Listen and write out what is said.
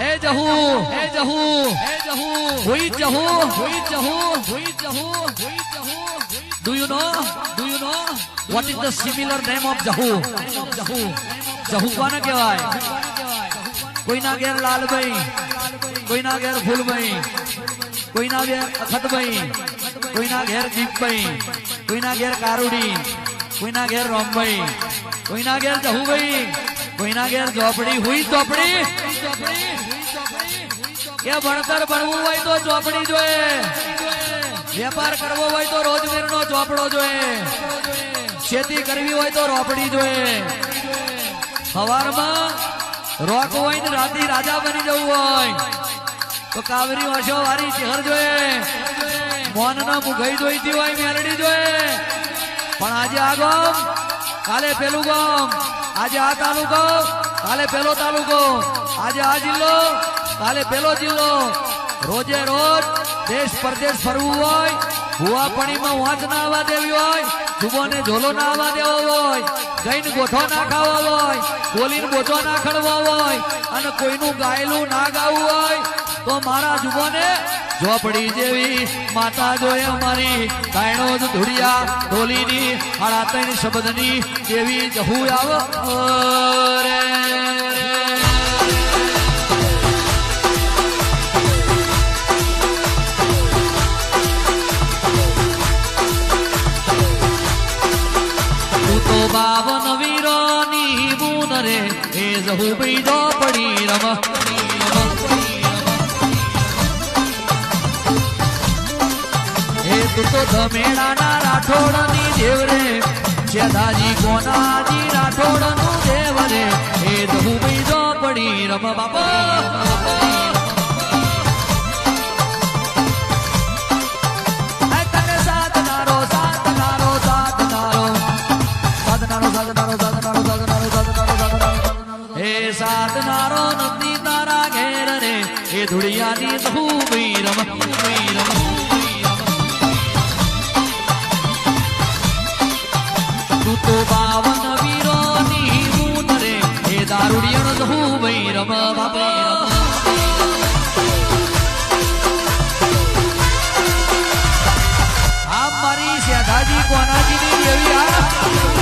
હે જહુ હે જહુ હે જહુ હુઈ જહુ હુઈ જહુ હુઈ જહુ હુઈ જહુ Do you know what is the similar name of જહુ જહુ કોને કહેવાય કોઈના ઘેર લાલભાઈ કોઈના ઘેર ફૂલભાઈ કોઈના ઘેર અખતભાઈ કોઈના ઘેર દીપભાઈ કોઈના ઘેર કારુડી કોઈના ઘેર રોમભાઈ કોઈના ઘેર જહુભાઈ કોઈના ઘેર ઝોપડી હુઈ ઝોપડી કે ભણતર ભણવું હોય તો ઝોપડી જોઈએ વેપાર કરવો હોય તો રોજમેરનો ચોપડો જોઈએ ખેતી કરવી હોય તો રોપડી જોઈએ સવારમાં રોક હોય ને રાતી રાજા બની જવું હોય તો કાવરી ઓશો વાળી ચહેર જોઈએ મોન ના મુગઈ જોઈતી હોય મેલડી જોઈએ પણ આજે આ ગામ કાલે પેલું ગામ આજે આ તાલુકો કાલે પેલો તાલુકો આજે આ જિલ્લો કાલે પેલો જિલ્લો રોજે રોજ દેશ પરદેશ ફરવું હોય ભુવાપણીમાં વાંચ ના આવવા દેવી હોય જુબોને ઝોલો ના આવવા દેવો હોય ગઈને ગોઠો ના ખાવા હોય બોલીને બોચો ના ખડવા હોય અને કોઈનું ગાયેલું ના ગાવું હોય તો મારા જુબોને ઝોપડી જેવી માતા જોયે અમારી કાયણો જ ધુડિયા ઢોલીની 3.5 શબ્દની એવી જહુ આવ રે બાવન વીરોની બૂન રે એ જહુ ભાઈ ઝોપડી રમ હે તું તો ધમેડાના રાઠોડની દેવ રે શેધાજી કોનાજી રાઠોડનું દેવ રે એ જહુ ભાઈ ઝોપડી રમ બાપા સાધનારો નંદી તારા ઘેર રે એ ધુડિયાની જહુ રમ તું તો 52 વીરોની બૂન રે એ દારૂડિયાનો જહુ રમ બાપા આ મારી શેઠાજી કોનાજીની દેવી આ